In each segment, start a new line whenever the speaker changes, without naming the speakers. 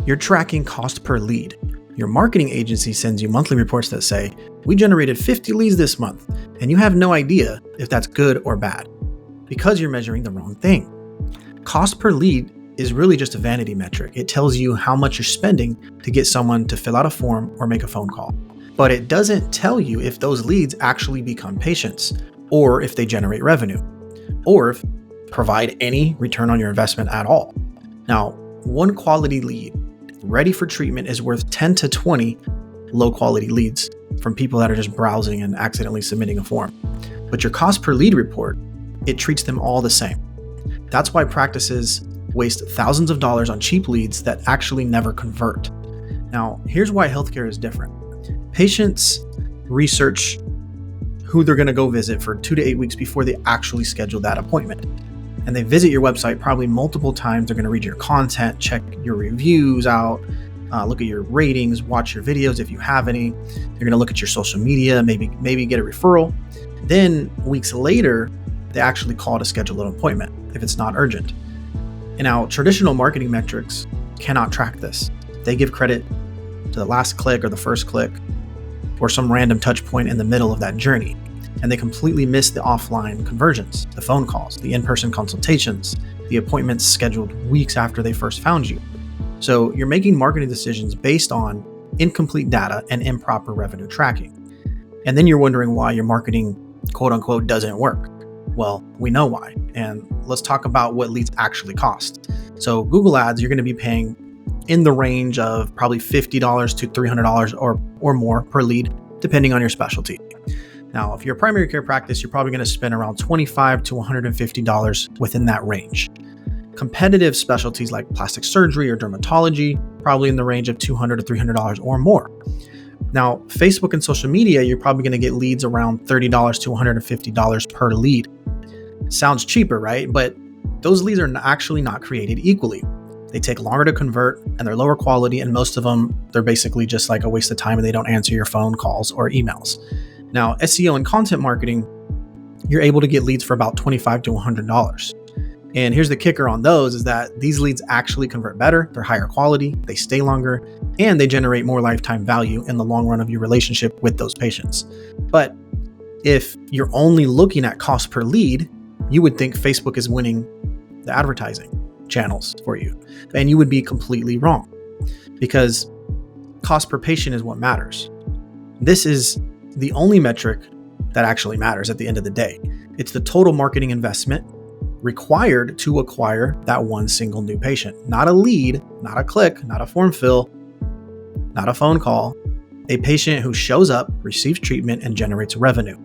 You're tracking cost per lead. Your marketing agency sends you monthly reports that say, we generated 50 leads this month, and you have no idea if that's good or bad because you're measuring the wrong thing. Cost per lead is really just a vanity metric. It tells you how much you're spending to get someone to fill out a form or make a phone call. But it doesn't tell you if those leads actually become patients, or if they generate revenue, or if provide any return on your investment at all. Now, one quality lead ready for treatment is worth 10 to 20 low quality leads from people that are just browsing and accidentally submitting a form. But your cost per lead report, it treats them all the same. That's why practices waste thousands of dollars on cheap leads that actually never convert. Now, here's why healthcare is different. Patients research who they're going to go visit for 2 to 8 weeks before they actually schedule that appointment. And they visit your website probably multiple times. They're going to read your content, check your reviews out, look at your ratings, watch your videos if you have any. They're going to look at your social media, maybe get a referral. Then weeks later, they actually call to schedule an appointment if it's not urgent. And now traditional marketing metrics cannot track this. They give credit to the last click or the first click or some random touch point in the middle of that journey. And they completely miss the offline conversions, the phone calls, the in-person consultations, the appointments scheduled weeks after they first found you. So you're making marketing decisions based on incomplete data and improper revenue tracking. And then you're wondering why your marketing, quote unquote, doesn't work. Well, we know why. And let's talk about what leads actually cost. So Google Ads, you're going to be paying in the range of probably $50 to $300 or more per lead, depending on your specialty. Now, if you're a primary care practice, you're probably going to spend around $25 to $150 within that range. Competitive specialties like plastic surgery or dermatology, probably in the range of $200 to $300 or more. Now, Facebook and social media, you're probably going to get leads around $30 to $150 per lead. Sounds cheaper, right? But those leads are actually not created equally. They take longer to convert and they're lower quality, and most of them, they're basically just like a waste of time and they don't answer your phone calls or emails. Now, SEO and content marketing, you're able to get leads for about $25 to $100. And here's the kicker on those is that these leads actually convert better, they're higher quality, they stay longer, and they generate more lifetime value in the long run of your relationship with those patients. But if you're only looking at cost per lead, you would think Facebook is winning the advertising channels for you. And you would be completely wrong because cost per patient is what matters. This is the only metric that actually matters at the end of the day. It's the total marketing investment required to acquire that one single new patient. Not a lead, not a click, not a form fill, not a phone call. A patient who shows up, receives treatment, and generates revenue.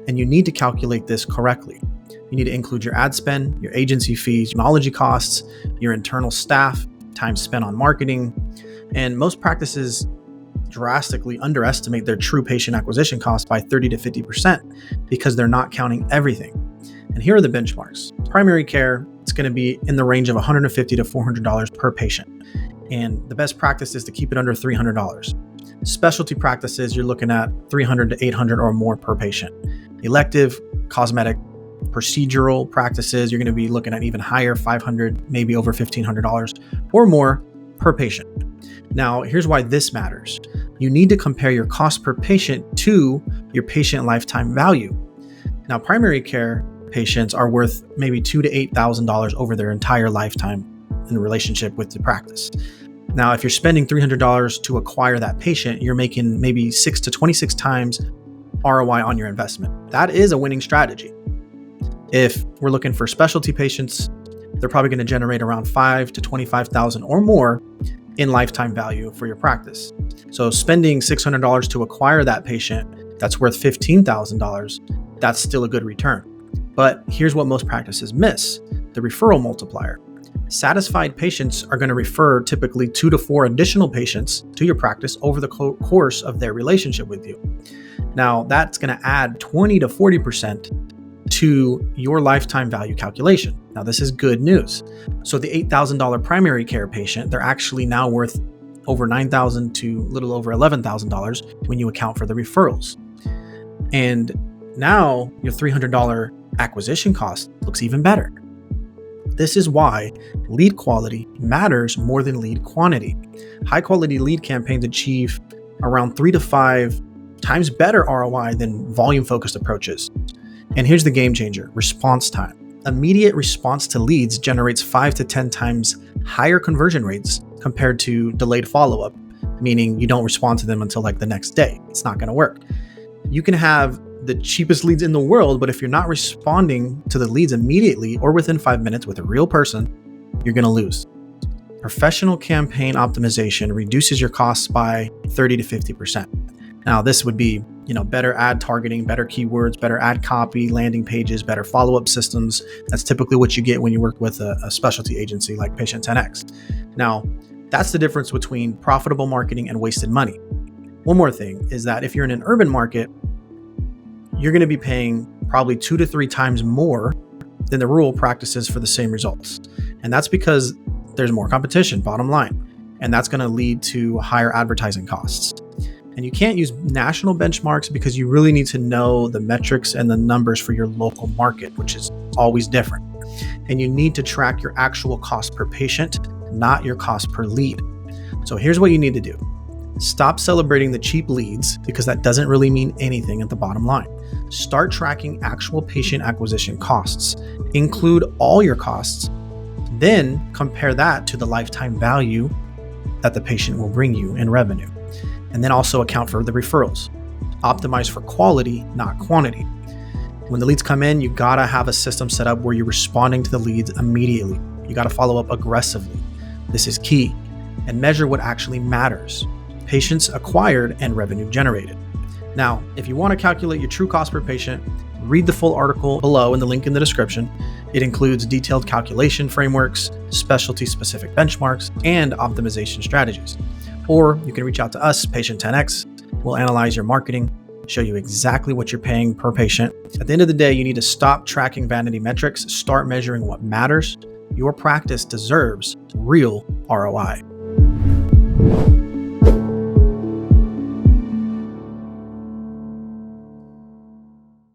And you need to calculate this correctly. You need to include your ad spend, your agency fees, technology costs, your internal staff, time spent on marketing. And most practices drastically underestimate their true patient acquisition cost by 30 to 50% because they're not counting everything. And here are the benchmarks. Primary care, it's going to be in the range of $150 to $400 per patient. And the best practice is to keep it under $300. Specialty practices, you're looking at $300 to $800 or more per patient. Elective, cosmetic, procedural practices, you're going to be looking at even higher, $500, maybe over $1,500 or more per patient. Now, here's why this matters. You need to compare your cost per patient to your patient lifetime value. Now, primary care patients are worth maybe $2,000 to $8,000 over their entire lifetime in relationship with the practice. Now, if you're spending $300 to acquire that patient, you're making maybe 6 to 26 times ROI on your investment. That is a winning strategy. If we're looking for specialty patients, they're probably going to generate around $5,000 to $25,000 or more in lifetime value for your practice. So spending $600 to acquire that patient that's worth $15,000, that's still a good return. But here's what most practices miss: the referral multiplier. Satisfied patients are going to refer typically 2 to 4 additional patients to your practice over the course of their relationship with you. Now, that's going to add 20 to 40% to your lifetime value calculation. Now, this is good news. So the $8,000 primary care patient, they're actually now worth over $9,000 to a little over $11,000 when you account for the referrals. And now your $300 acquisition cost looks even better. This is why lead quality matters more than lead quantity. High quality lead campaigns achieve around 3 to 5 times better ROI than volume focused approaches. And here's the game changer: response time. Immediate response to leads generates 5 to 10 times higher conversion rates compared to delayed follow-up, meaning you don't respond to them until like the next day. It's not going to work. You can have the cheapest leads in the world, but if you're not responding to the leads immediately or within 5 minutes with a real person, you're going to lose. Professional campaign optimization reduces your costs by 30 to 50%. Now, this would be, better ad targeting, better keywords, better ad copy, landing pages, better follow-up systems. That's typically what you get when you work with a specialty agency like Patient 10X. Now, that's the difference between profitable marketing and wasted money. One more thing is that if you're in an urban market, you're going to be paying probably 2 to 3 times more than the rural practices for the same results. And that's because there's more competition, bottom line. And that's going to lead to higher advertising costs. And you can't use national benchmarks because you really need to know the metrics and the numbers for your local market, which is always different. And you need to track your actual cost per patient, not your cost per lead. So here's what you need to do. Stop celebrating the cheap leads because that doesn't really mean anything at the bottom line. Start tracking actual patient acquisition costs. Include all your costs. Then compare that to the lifetime value that the patient will bring you in revenue. And then also account for the referrals. Optimize for quality, not quantity. When the leads come in, you gotta have a system set up where you're responding to the leads immediately. You gotta follow up aggressively. This is key. And measure what actually matters: patients acquired and revenue generated. Now, if you want to calculate your true cost per patient, read the full article below in the link in the description. It includes detailed calculation frameworks, specialty-specific benchmarks, and optimization strategies. Or you can reach out to us, Patient 10X. We'll analyze your marketing, show you exactly what you're paying per patient. At the end of the day, you need to stop tracking vanity metrics, start measuring what matters. Your practice deserves real ROI.